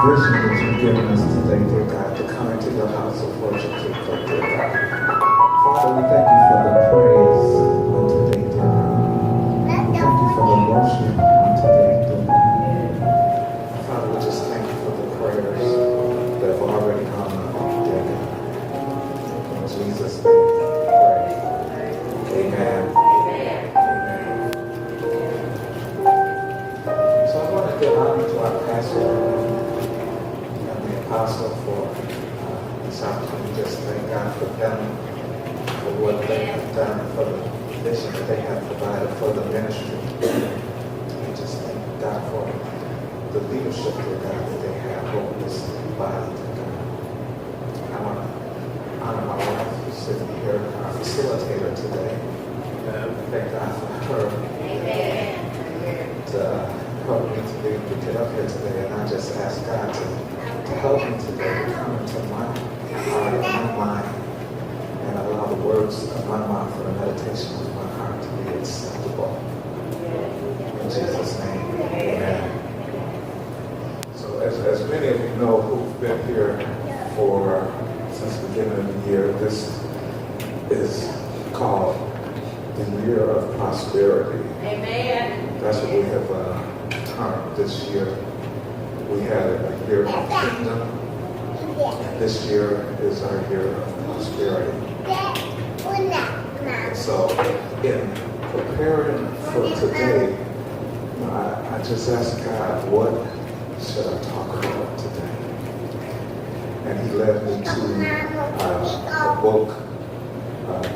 vision that you've given us today, dear God, to come into your house of worship, dear God. Father, we thank you for the praise on today, dear God. We thank you for the worship on today, dear God. Father, we just thank you for the prayers that have already gone up, dear God. In Jesus' name, we pray. Amen. Amen. So I want to give honor to our pastor, apostle, for this opportunity. Just thank God for them, for what they have done, for the vision that they have provided for the ministry. And just thank God for the leadership, dear God, that they have over this body, dear God. I want to honor my wife who's sitting here, our facilitator today. Thank God for her. To help me to be able to get up here today. And I just ask God to help me today to come into my heart and my mind and allow the words of my mouth and the meditation of my heart to be acceptable. In Jesus' name, amen. So as many of you know who've been here since the beginning of the year, this is called the Year of Prosperity. Amen. That's what we have termed this year. We had a year of kingdom, and this year is our year of prosperity. And so, in preparing for today, I just asked God, what should I talk about today? And He led me to a book,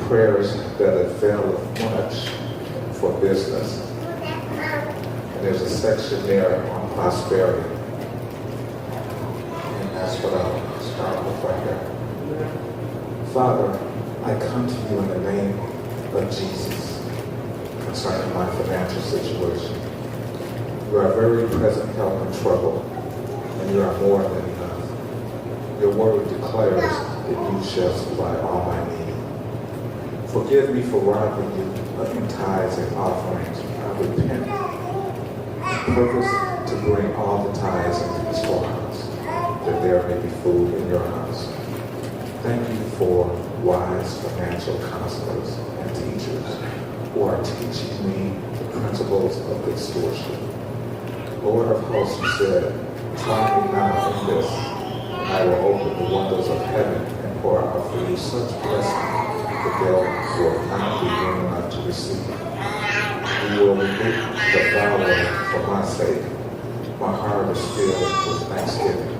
Prayers That Avail Much for Business. And there's a section there on prosperity. That's what I'll start with right here. Father, I come to you in the name of Jesus concerning my financial situation. You are very present help in trouble, and you are more than enough. Your word declares that you shall supply all my need. Forgive me for robbing you in tithes and offerings. I repent and purpose to bring all the tithes into the storehouse, that there may be food in your house. Thank you for wise financial counselors and teachers who are teaching me the principles of good stewardship. Lord of hosts, you said, try me now in this, and I will open the windows of heaven and pour out for you such blessing that there will not be room enough to receive. You will remove the vowel for my sake. My heart is filled with thanksgiving.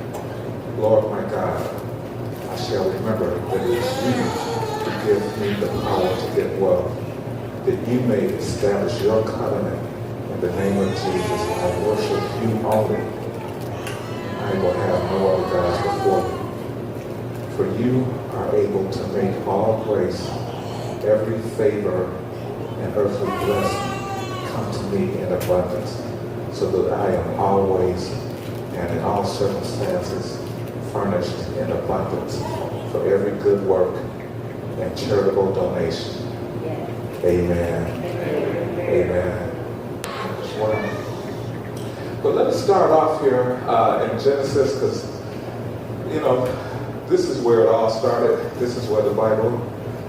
Lord my God, I shall remember that it is you who give me the power to get wealth, that you may establish your covenant in the name of Jesus. I worship you only. I will have no other gods before you. For you are able to make all grace, every favor, and earthly blessing come to me in abundance, so that I am always and in all circumstances furnished in abundance for every good work and charitable donation. Amen. Amen. But let us start off here in Genesis, because, this is where it all started. This is where the Bible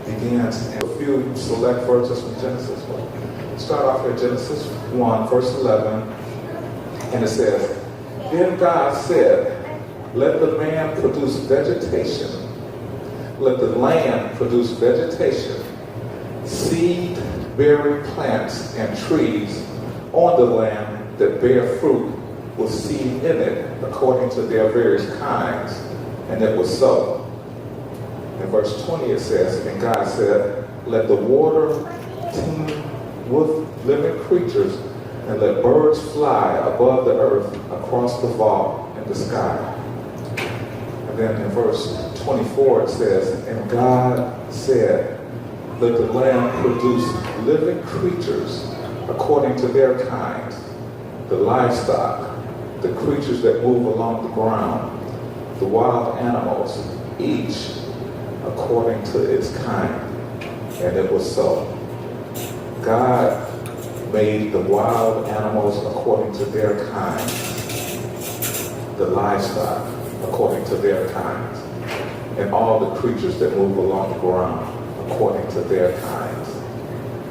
begins. And a few select verses from Genesis. We'll start off here in Genesis 1, verse 11. And it says, Then God said, let the man produce vegetation. Let the land produce vegetation, seed-bearing plants and trees on the land that bear fruit with seed in it, according to their various kinds. And it was so. In verse 20 it says, And God said, let the water teem with living creatures, and let birds fly above the earth across the vault in the sky. And then in verse 24 it says, And God said, let the land produce living creatures according to their kinds, the livestock, the creatures that move along the ground, the wild animals, each according to its kind. And it was so. God made the wild animals according to their kind, the livestock according to their kinds, and all the creatures that move along the ground according to their kinds.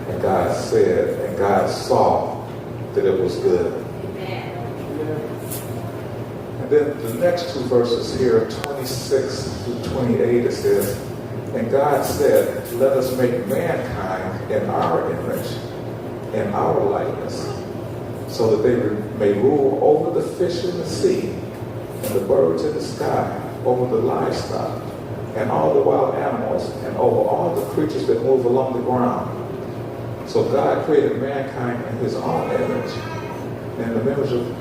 And God said, and God saw that it was good. And then the next two verses here, 26 through 28, it says, and God said, let us make mankind in our image, in our likeness, so that they may rule over the fish in the sea, and the birds in the sky, over the livestock, and all the wild animals, and over all the creatures that move along the ground. So God created mankind in his own image. In the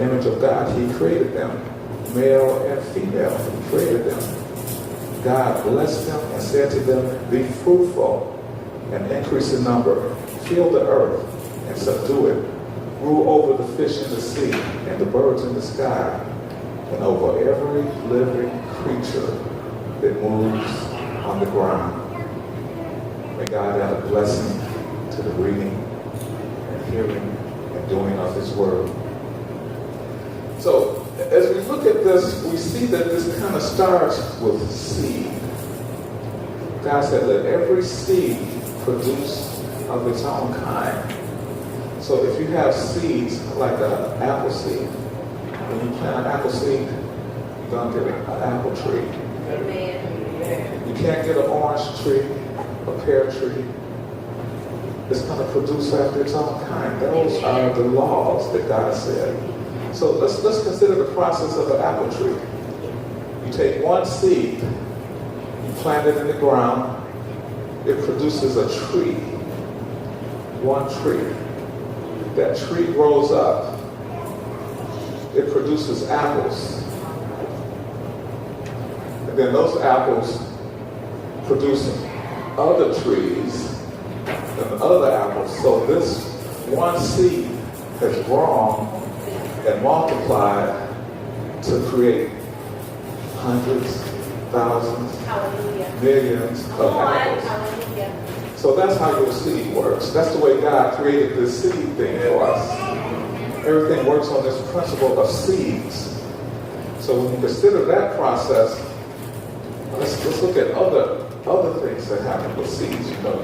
image of God, he created them. Male and female, he created them. God blessed them and said to them, be fruitful and increase in number. Fill the earth and subdue it. Rule over the fish in the sea and the birds in the sky, and over every living creature that moves on the ground. May God add a blessing to the reading and hearing and doing of his word. So, as we look at this, we see that this kind of starts with seed. God said, let every seed produce of its own kind. So if you have seeds like an apple seed, when you plant an apple seed, you're going to get an apple tree. Amen. You can't get an orange tree, a pear tree. It's going to produce after its own kind. Those are the laws that God said. So let's consider the process of an apple tree. You take one seed, you plant it in the ground, it produces a tree. One tree. That tree grows up. It produces apples. And then those apples produce other trees and other apples. So this one seed has grown and multiplied to create hundreds, thousands, millions of apples. So that's how your seed works. That's the way God created this seed thing for us. Everything works on this principle of seeds. So when you consider that process, let's look at other things that happen with seeds. You know,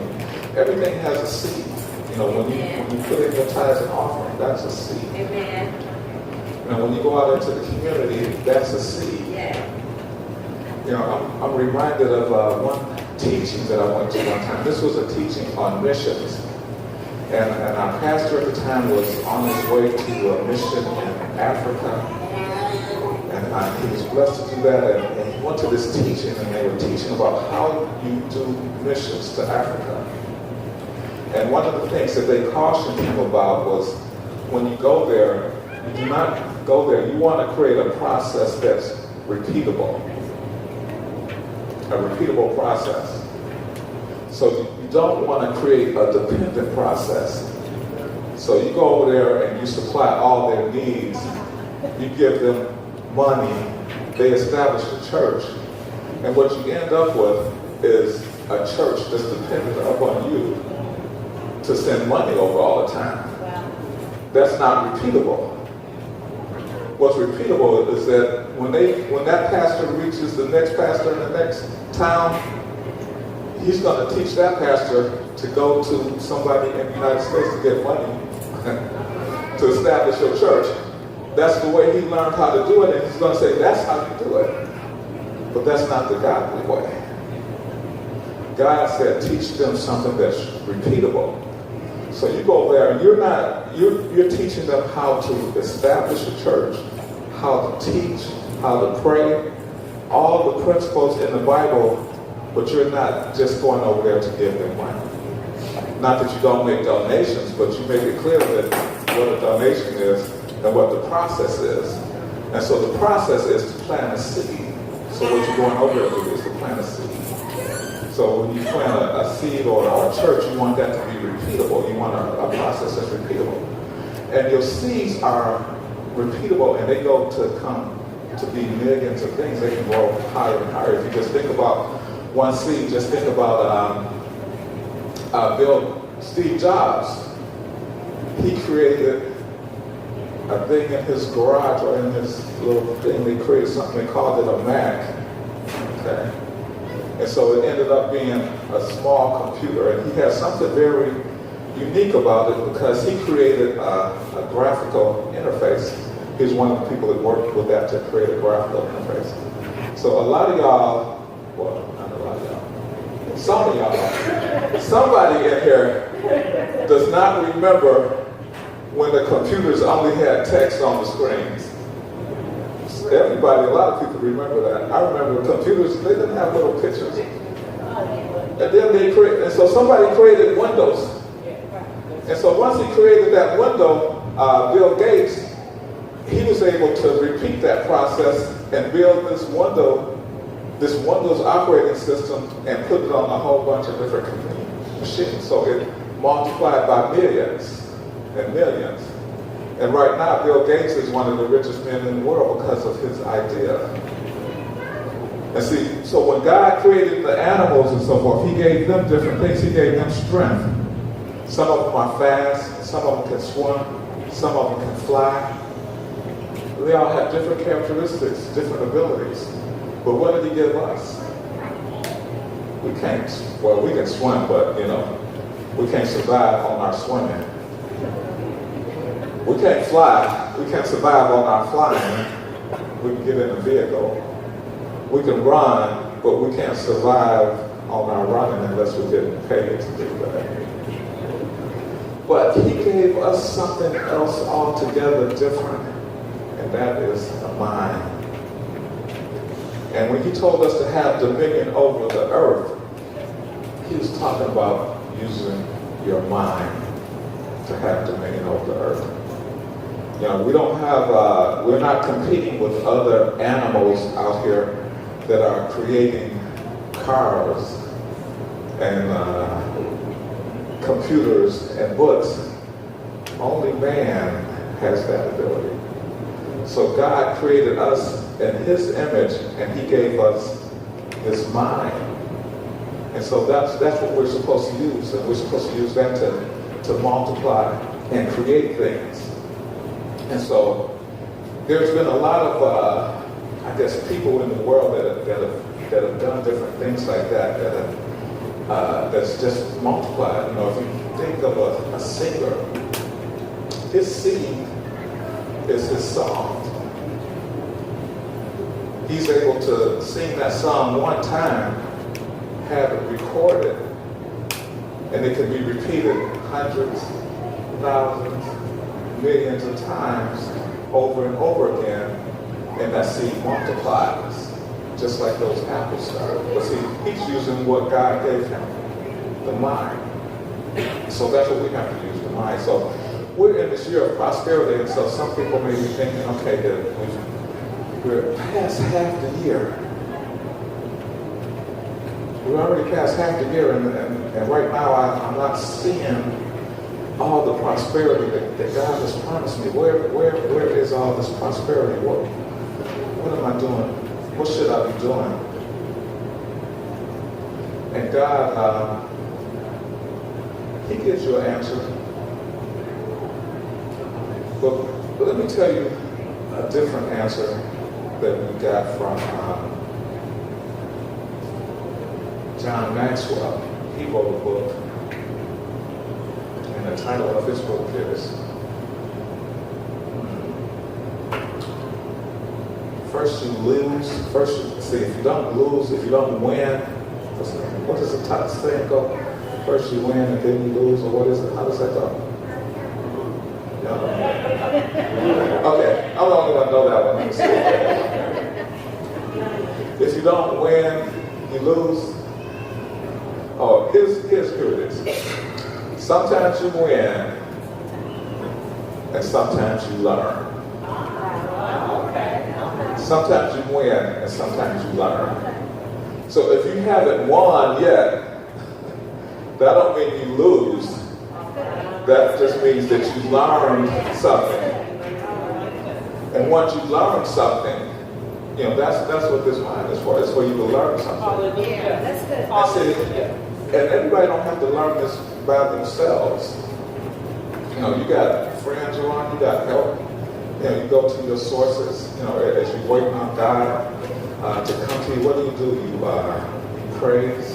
everything has a seed. You know, when you put in your tithes and offering, that's a seed. Amen. You know, when you go out into the community, that's a seed. Yeah. You know, I'm reminded of one teaching that I went to one time. This was a teaching on missions. And our pastor at the time was on his way to a mission in Africa. And he was blessed to do that. And he went to this teaching, and they were teaching about how you do missions to Africa. And one of the things that they cautioned him about was when you go there, you do not go there. You want to create a process that's repeatable. A repeatable process. So you don't want to create a dependent process. So you go over there and you supply all their needs. You give them money. They establish a church. And what you end up with is a church that's dependent upon you to send money over all the time. That's not repeatable. What's repeatable is that when that pastor reaches the next pastor in the next town, he's going to teach that pastor to go to somebody in the United States to get money to establish a church. That's the way he learned how to do it, and he's going to say, that's how you do it. But that's not the godly way. God said, teach them something that's repeatable. So you go there, and you're teaching them how to establish a church, how to teach, how to pray, all the principles in the Bible, but you're not just going over there to give them money. Not that you don't make donations, but you make it clear that what a donation is and what the process is. And so the process is to plant a seed. So what you're going over there to do is to plant a seed. So when you plant a seed or a church, you want that to be repeatable. You want a process that's repeatable. And your seeds are repeatable, and they go to come to be millions of things. They can grow higher and higher. If you just think about one seed, just think about Steve Jobs. He created a thing in his garage or in his little thing. They created something, they called it a Mac. Okay? And so it ended up being a small computer. And he had something very unique about it because he created a graphical interface. He's one of the people that worked with that to create a graphical interface. So a lot of y'all, well, not a lot of y'all, some of y'all, somebody in here does not remember when the computers only had text on the screens. Everybody, a lot of people remember that. I remember computers, they didn't have little pictures. And then and so somebody created Windows. And so once he created that window, Bill Gates, he was able to repeat that process and build this Windows operating system and put it on a whole bunch of different machines. So it multiplied by millions and millions. And right now, Bill Gates is one of the richest men in the world because of his idea. And see, so when God created the animals and so forth, he gave them different things. He gave them strength. Some of them are fast, some of them can swim, some of them can fly. They all have different characteristics, different abilities. But what did he give us? We can't, well, we can swim, but, we can't survive on our swimming. We can't fly, we can't survive on our flying. We can get in a vehicle. We can run, but we can't survive on our running unless we're getting paid to do that. But he gave us something else altogether different, and that is a mind. And when he told us to have dominion over the earth, he was talking about using your mind to have dominion over the earth. We don't have, we're not competing with other animals out here that are creating cars and computers and books. Only man has that ability. So God created us in his image and he gave us his mind. And so that's what we're supposed to use. And we're supposed to use that to multiply and create things. And so there's been a lot of, people in the world that have done different things like that, that's just multiplied. If you think of a singer, his seed is his song. He's able to sing that song one time, have it recorded, and it can be repeated hundreds, thousands, millions of times over and over again, and that seed multiplies, just like those apples started. But see, he's using what God gave him, the mind. So that's what we have to use, the mind. So we're in this year of prosperity, and so some people may be thinking, okay, we're past half the year. We're already past half the year, and right now I'm not seeing all the prosperity that God has promised me. Where is all this prosperity? What am I doing? What should I be doing? And God, he gives you an answer. But let me tell you a different answer that we got from John Maxwell. He wrote a book. And the title of his book is First You Lose. If you don't lose, if you don't win, what does the title saying go? First you win and then you lose, or what is it? How does that go? No? Okay, I'm the only one to know that one. Let me see. If you don't win, you lose. Oh, here it is. Sometimes you win, and sometimes you learn. Sometimes you win, and sometimes you learn. So if you haven't won yet, that don't mean you lose. That just means that you learned something. And once you learn something, that's what this mind is for. It's for you to learn something. Yeah, that's good. And everybody don't have to learn this by themselves. You got friends around, you got help. You go to your sources, as you're waiting on God to come to you. What do? You praise,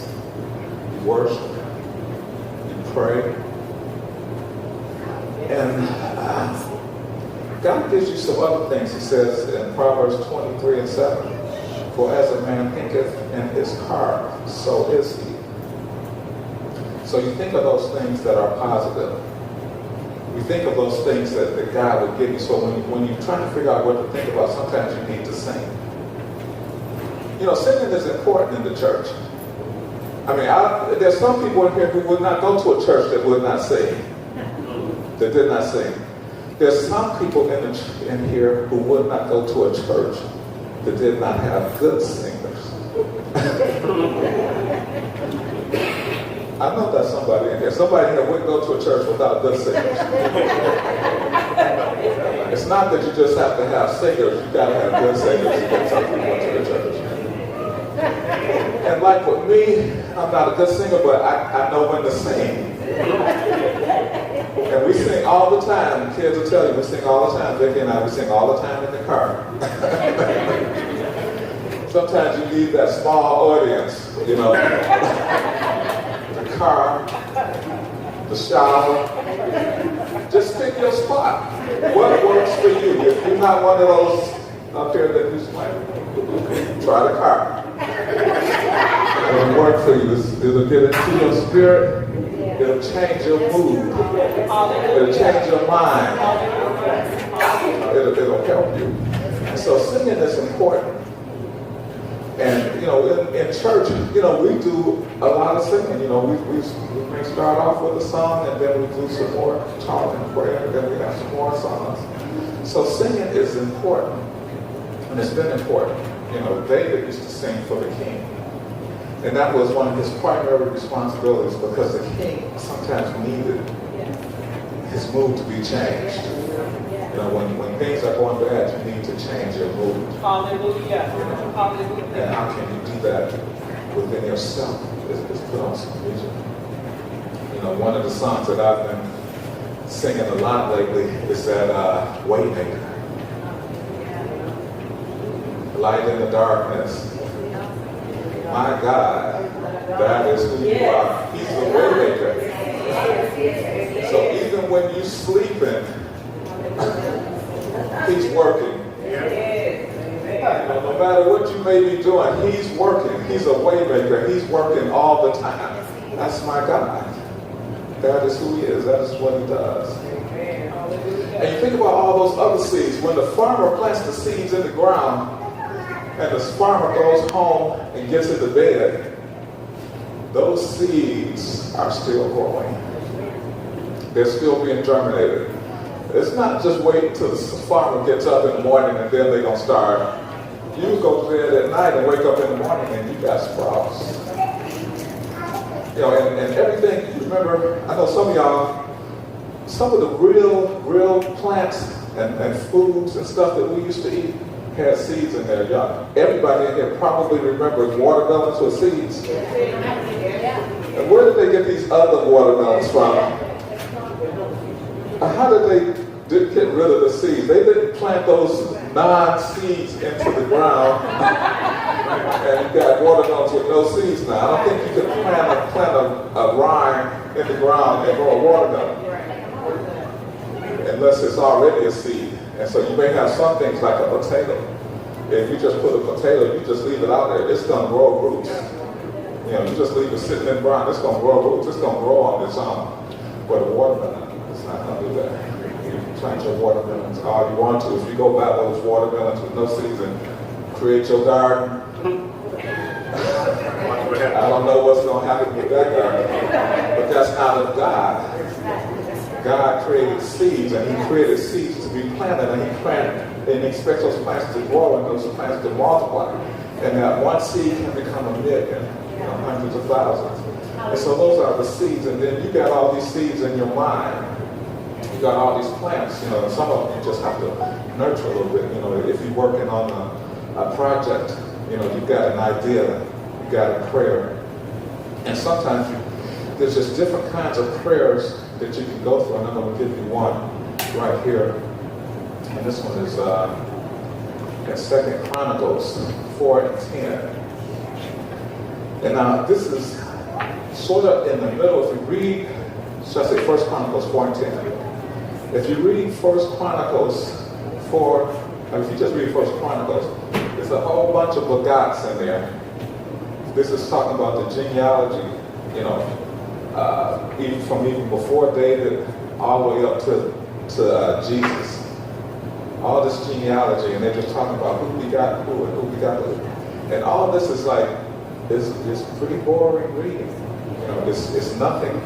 you worship, you pray. And God gives you some other things. He says in Proverbs 23:7, for as a man thinketh in his heart, so is he. So you think of those things that are positive. You think of those things that God would give you. So when you're trying to figure out what to think about, sometimes you need to sing. Singing is important in the church. There's some people in here who would not go to a church that would not sing. That did not sing. There's some people in here who would not go to a church that did not have good singers. I know that's somebody in here. Somebody here wouldn't go to a church without good singers. It's not that you just have to have singers. You got to have good singers to get some people to the church. And like with me, I'm not a good singer, but I know when to sing. And we sing all the time. Kids will tell you, we sing all the time. Vicki and I, we sing all the time in the car. Sometimes you need that small audience, the car, the shower. Just pick your spot. What works for you? If you're not one of those up here that who's playing, try the car. It'll work for you. It'll get into your spirit. It'll change your mood. It'll change your mind. It'll help you. And so singing is important. And, in church, we do a lot of singing. We may start off with a song, and then we do some more talk and prayer, and then we have some more songs. So singing is important. And it's been important. David used to sing for the king. And that was one of his primary responsibilities, because the king sometimes needed his mood to be changed. When things are going bad, you need to change your mood. Hallelujah. Hallelujah. And how can you do that within yourself? Is put on some music. One of the songs that I've been singing a lot lately is that Waymaker. Light in the darkness. My God, that is who you are. He's the Waymaker. So even when you're sleeping, He's working. No matter what you may be doing, He's working. He's a Waymaker. He's working all the time. That's my God. That is who He is. That is what He does. And you think about all those other seeds. When the farmer plants the seeds in the ground, and the farmer goes home and gets into bed, those seeds are still growing. They're still being germinated. It's not just wait until the farmer gets up in the morning and then they're going to start. You go to bed at night and wake up in the morning and you got sprouts. And everything, you remember, I know some of y'all, some of the real plants and foods and stuff that we used to eat had seeds in there, y'all. Everybody in here probably remembers watermelons with seeds. And where did they get these other watermelons from? How did they get rid of the seeds? They didn't plant those non-seeds into the ground, and you got watermelons with no seeds now. I don't think you can plant a rind in the ground and grow a watermelon unless it's already a seed. And so you may have some things like a potato. If you just put a potato, you just leave it out there, it's going to grow roots. You just leave it sitting in the ground, it's going to grow roots. It's going to grow on its own. But a watermelon, it's not going to do that. You plant your watermelons all you want to. If you go buy those watermelons with no seeds and create your garden, I don't know what's going to happen with that garden. But that's out of God. God created seeds, and He created seeds to be planted, and He expects those plants to grow and those plants to multiply. And that one seed can become a million, hundreds of thousands. And so those are the seeds, and then you got all these seeds in your mind. You got all these plants, and some of them you just have to nurture a little bit. If you're working on a project, you've got an idea, you got a prayer. And sometimes there's just different kinds of prayers that you can go through, and I'm going to give you one right here. And this one is in 2 Chronicles 4 and 10. And now this is sort of in the middle. If you read, should I say 1 Chronicles 4 and 10? If you read 1 Chronicles 4, if you just read 1 Chronicles, there's a whole bunch of begats in there. This is talking about the genealogy, even before David, all the way up to Jesus. All this genealogy, and they're just talking about who begot who and who begot who. And all this is like, it's pretty boring reading. It's nothing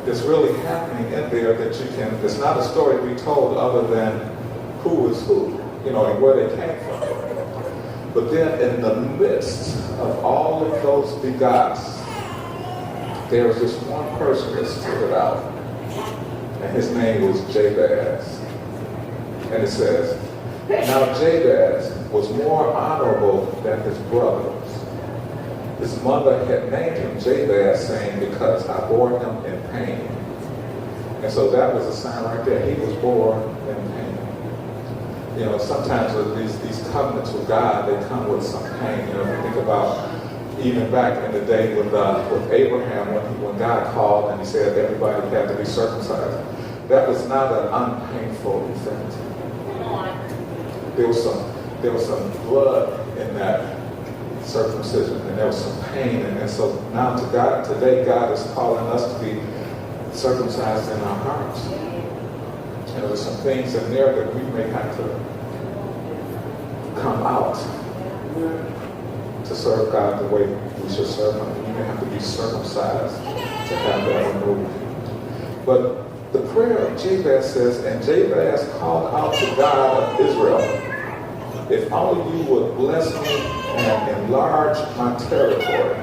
that's really happening in there that you can, it's not a story to be told other than who is who, and where they came from. But then in the midst of all of those begots, there was this one person that stood out, and his name was Jabez. And it says, now Jabez was more honorable than his brothers. His mother had named him Jabez, saying, because I bore him in pain. And so that was a sign right there. He was born in pain. Sometimes with these covenants with God, they come with some pain. If you think about even back in the day with Abraham, when God called and he said everybody had to be circumcised, that was not an unpainful event. There was some blood in that circumcision, and there was some pain, and so now today God is calling us to be circumcised in our hearts. And there's some things in there that we may have to come out to serve God the way we should serve Him. You may have to be circumcised to have that removed. But the prayer of Jabez says, and Jabez called out to God of Israel, if only you would bless me and enlarge my territory.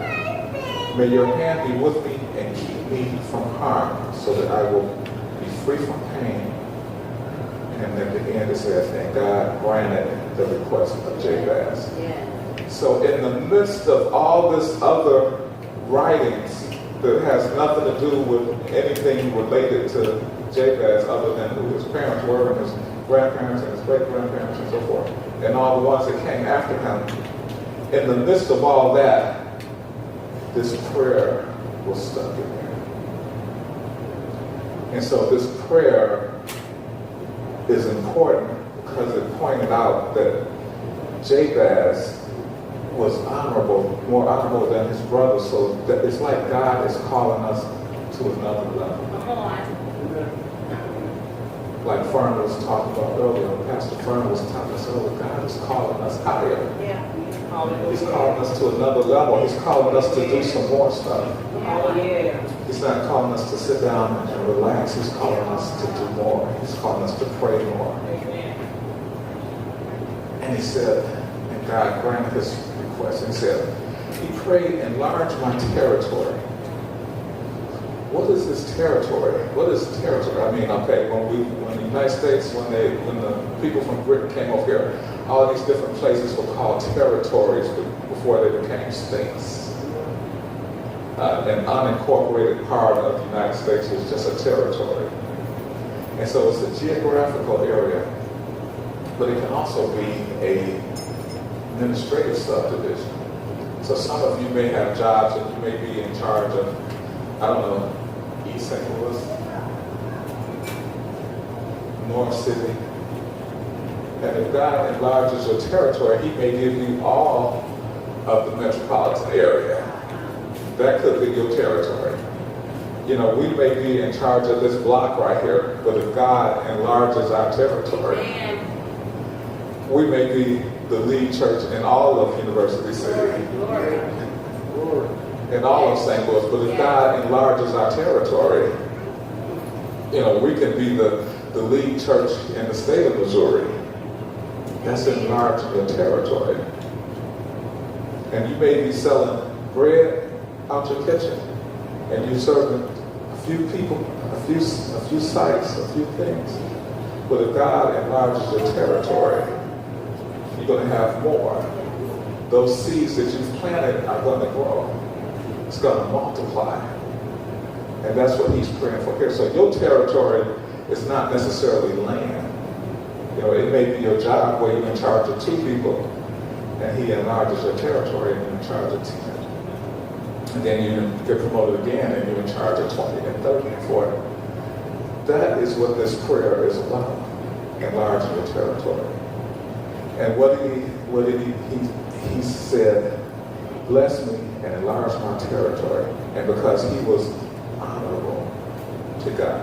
May your hand be with me and keep me from harm, so that I will be free from pain. And at the end it says, and God granted the request of Jabez. Yeah. So in the midst of all this other writings that has nothing to do with anything related to Jabez other than who his parents were and his grandparents and his great-grandparents and so forth, and all the ones that came after him, in the midst of all that, this prayer was stuck in there. And so this prayer is important because it pointed out that Jabez was more honorable than his brothers. So that it's like God is calling us to another level. Like Fern was talking about earlier, Pastor Fern was telling us earlier, God is calling us higher. Yeah. He's calling us to another level. He's calling us to do some more stuff. He's not calling us to sit down and relax. He's calling us to do more. He's calling us to pray more. And he said, and God granted his request. He said, he prayed, enlarge my territory. What is this territory? What is territory? I mean, okay, when the United States, when the people from Britain came over here, all these different places were called territories before they became states. An unincorporated part of the United States was just a territory. And so it's a geographical area, but it can also be an administrative subdivision. So some of you may have jobs and you may be in charge of, I don't know, East St. Louis, North City. And if God enlarges your territory, he may give you all of the metropolitan area. That could be your territory. We may be in charge of this block right here, but if God enlarges our territory, we may be the lead church in all of University City. In all of St. Louis, but if God enlarges our territory, we can be the lead church in the state of Missouri. That's enlarging your territory. And you may be selling bread out your kitchen, and you're serving a few people, a few sites, a few things. But if God enlarges your territory, you're going to have more. Those seeds that you've planted are going to grow. It's going to multiply. And that's what he's praying for here. So your territory is not necessarily land. It may be your job where you're in charge of 2 people, and he enlarges your territory and you're in charge of 10. And then you get promoted again and you're in charge of 20 and 30 and 40. That is what this prayer is about, enlarging your territory. And what did he said, bless me and enlarge my territory. And because he was honorable to God.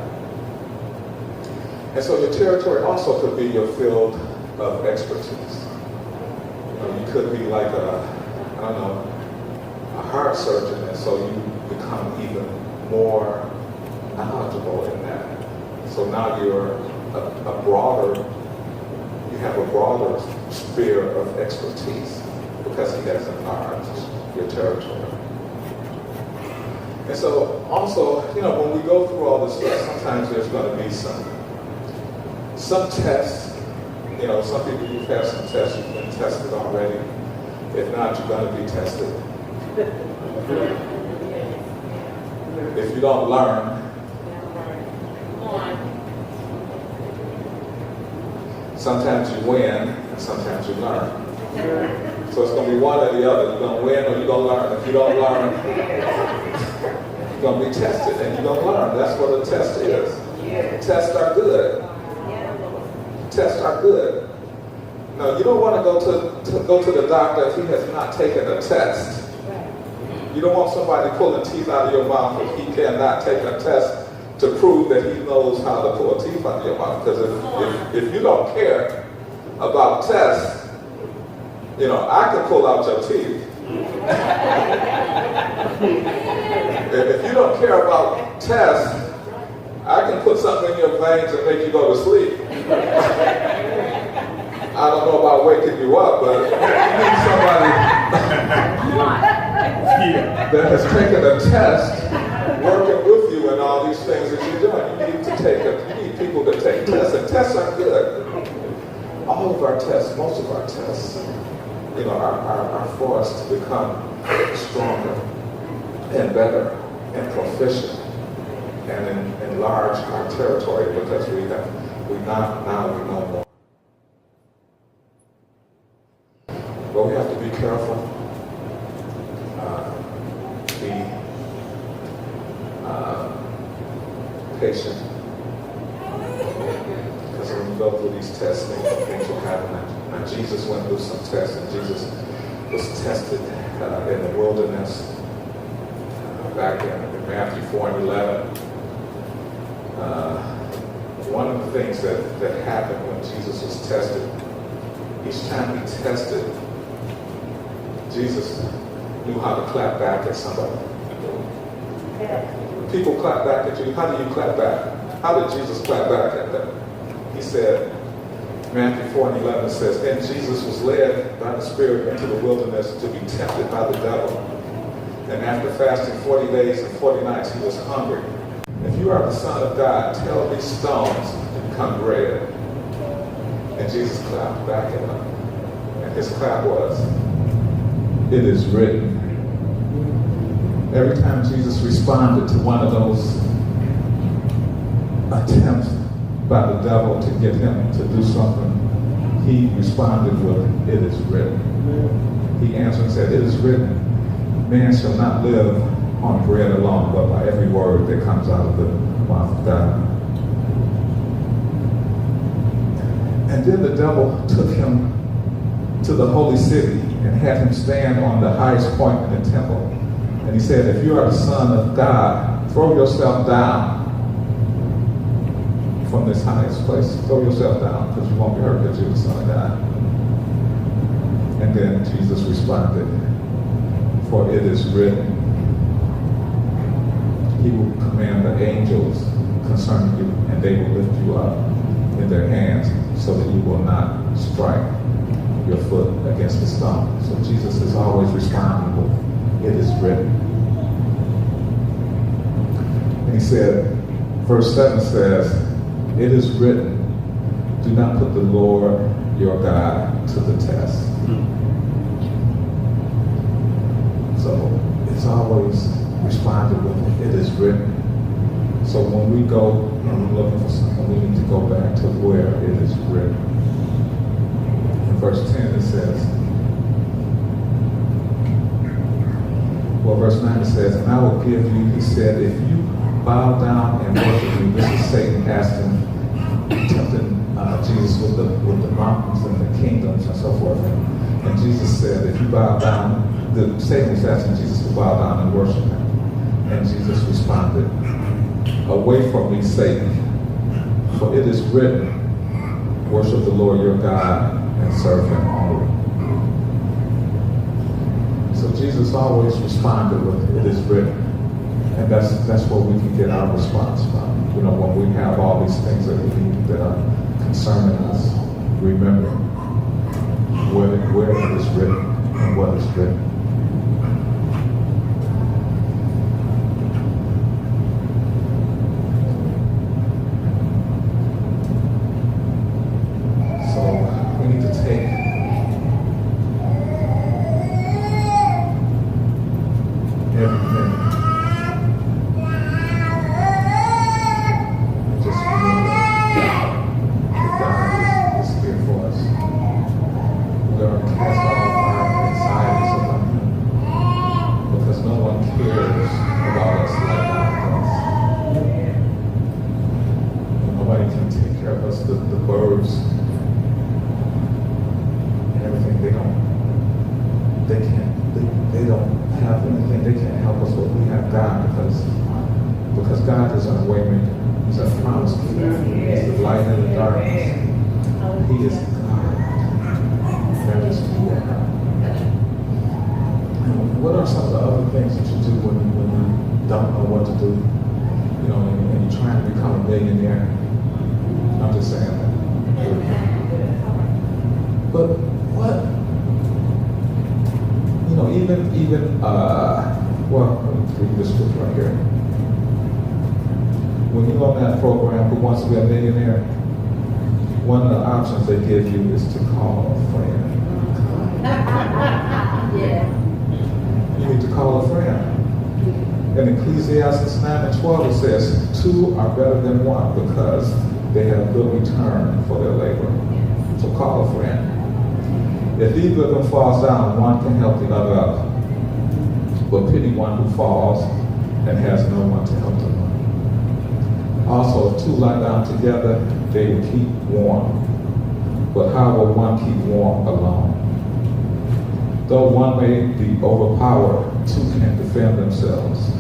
And so your territory also could be your field of expertise. You could be like a heart surgeon, and so you become even more knowledgeable in that. So now you're you have a broader sphere of expertise because he has enlarged your territory. And so also, when we go through all this stuff, sometimes there's going to be some tests. Some people, you've had some tests, you've been tested already. If not, you're going to be tested. If you don't learn, sometimes you win and sometimes you learn. So it's going to be one or the other. You're going to win or you're going to learn. If you don't learn, you're going to be tested and you're going to learn. That's what a test is. Tests are good. Tests are good. No, you don't want to go to the doctor if he has not taken a test. You don't want somebody pulling teeth out of your mouth if he cannot take a test to prove that he knows how to pull teeth out of your mouth. Because if you don't care about tests, I can pull out your teeth. If you don't care about tests, I can put something in your veins and make you go to sleep. I don't know about waking you up, but you need somebody that has taken a test, working with you in all these things that you're doing. You need people to take tests, and tests are good. All of our tests, most of our tests, are for us to become stronger and better and proficient and enlarge our territory because we know more. But we have to be careful, be patient, because when you go through these tests, things will happen. Now, Jesus went through some tests, and Jesus was tested in the wilderness back in Matthew 4 and 11. One of the things that happened when Jesus was tested, each time he tested, Jesus knew how to clap back at somebody. People clap back at you. How do you clap back? How did Jesus clap back at them? He said, Matthew 4 and 11 says, and Jesus was led by the Spirit into the wilderness to be tempted by the devil. And after fasting 40 days and 40 nights, he was hungry. If you are the Son of God, tell these stones to become bread. And Jesus clapped back at them. And his clap was, it is written. Every time Jesus responded to one of those attempts by the devil to get him to do something, he responded with, it is written. He answered and said, it is written, man shall not live on bread alone, but by every word that comes out of the mouth of God. And then the devil took him to the holy city and had him stand on the highest point in the temple. And he said, if you are the Son of God, throw yourself down from this highest place. Throw yourself down, because you won't be hurt because you're the Son of God. And then Jesus responded, for it is written, he will command the angels concerning you, and they will lift you up in their hands so that you will not strike your foot against the stone. So Jesus is always responding with, it is written. And he said, verse 7 says, it is written, do not put the Lord your God to the test. So it's always responded with, it is written. So when we go and we're looking for something, we need to go back to where it is written. verse 10 it says, well, verse 9 it says, and I will give you, he said, if you bow down and worship me. This is Satan asking, tempting Jesus with the mountains and the kingdoms and so forth. And Jesus said, if you bow down, Satan was asking Jesus to bow down and worship him. And Jesus responded, away from me, Satan, for it is written, worship the Lord your God and serve him only. So Jesus always responded with, it is written. And that's where we can get our response from. You know, when we have all these things that that are concerning us, remember where it is written and what is written. So we need to take everything. The birds and everything, they don't have anything, they can't help us, but we have God because God is our way maker. He's our promise keeper. He's the light in the darkness. He is God. That is who we are. And what are some of the other things that you do when you don't know what to do? You know, and you're trying to become a millionaire. I'm just saying that. But what, you know, even well, let me read this scripture right here. When you're on that program, Who Wants to Be a Millionaire, one of the options they give you is to call a friend. Yeah. You need to call a friend. In Ecclesiastes 9:12 it says, two are better than one because they have good return for their labor. So call a friend. If either of them falls down, one can help the other up. But pity one who falls and has no one to help them up. Also, if two lie down together, they will keep warm. But how will one keep warm alone? Though one may be overpowered, two can defend themselves.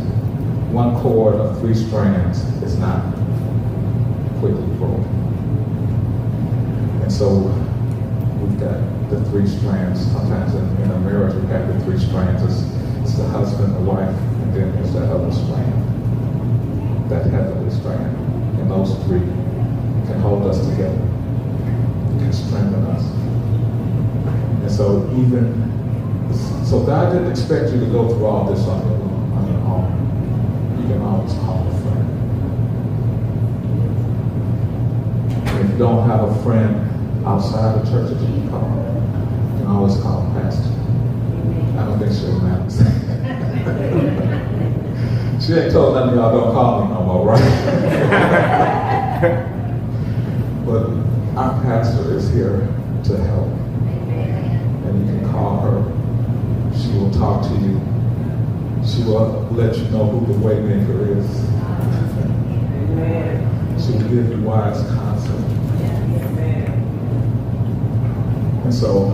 One cord of 3 strands is not quickly broken. And so we've got the 3 strands. Sometimes in a marriage we have the 3 strands. It's the husband, the wife, and then there's that other strand, that heavenly strand. And those 3 can hold us together, can strengthen us. And so God didn't expect you to go through all this on your own. You can always call a friend. If you don't have a friend outside the church that you can call, you can always call a pastor. I don't think she'll matter. She ain't told none of y'all don't call me no more, right? But our pastor is here to help. And you can call her. She will talk to you. She will let you know who the way maker is. She will give you wise counsel. And so,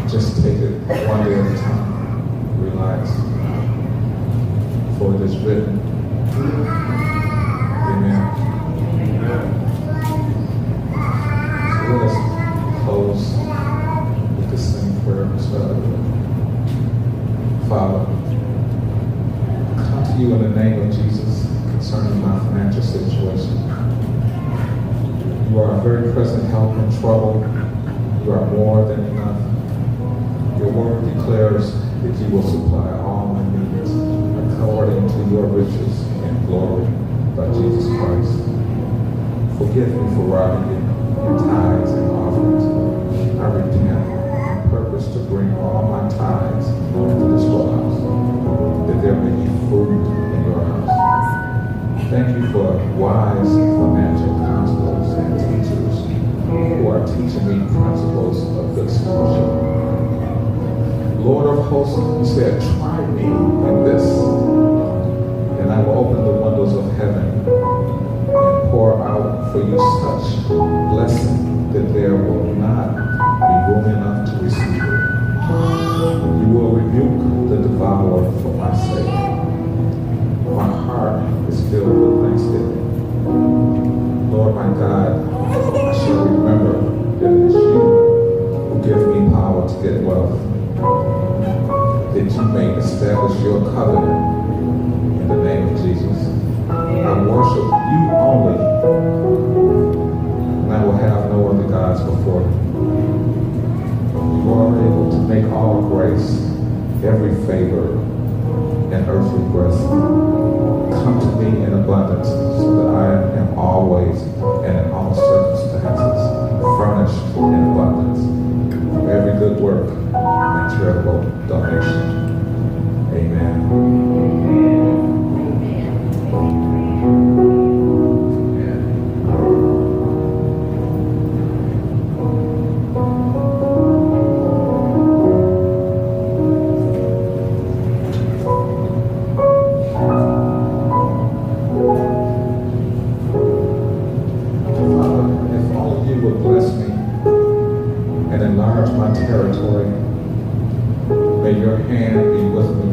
just take it one day at a time. Relax. For it is written. Amen. So let us close with the same prayer we started with. Father, I come to you in the name of Jesus concerning my financial situation. You are a very present help in trouble. You are more than enough. Your word declares that you will supply all my needs according to your riches and glory by Jesus Christ. Forgive me for robbing you in tithes and offerings. I repent and purpose to bring all my tithes into the storehouse, that there may be food in your house. Thank you for wise financial counselors and teachers who are teaching me principles Lord of hosts, you said, try me in this, and I will open the windows of heaven and pour out for you such blessing that there will not be room enough to receive it. You will rebuke the devourer for my sake. My heart is filled with thanksgiving. Lord my God, I shall remember that it is you who give me power to get wealth, that you may establish your covenant in the name of Jesus. I worship you only, and I will have no other gods before you. You are able to make all grace, every favor, and earthly blessing come to me in abundance, so that I am always and in all circumstances furnished in abundance for every good work and charitable donation. Amen. Enlarge my territory. May your hand be with me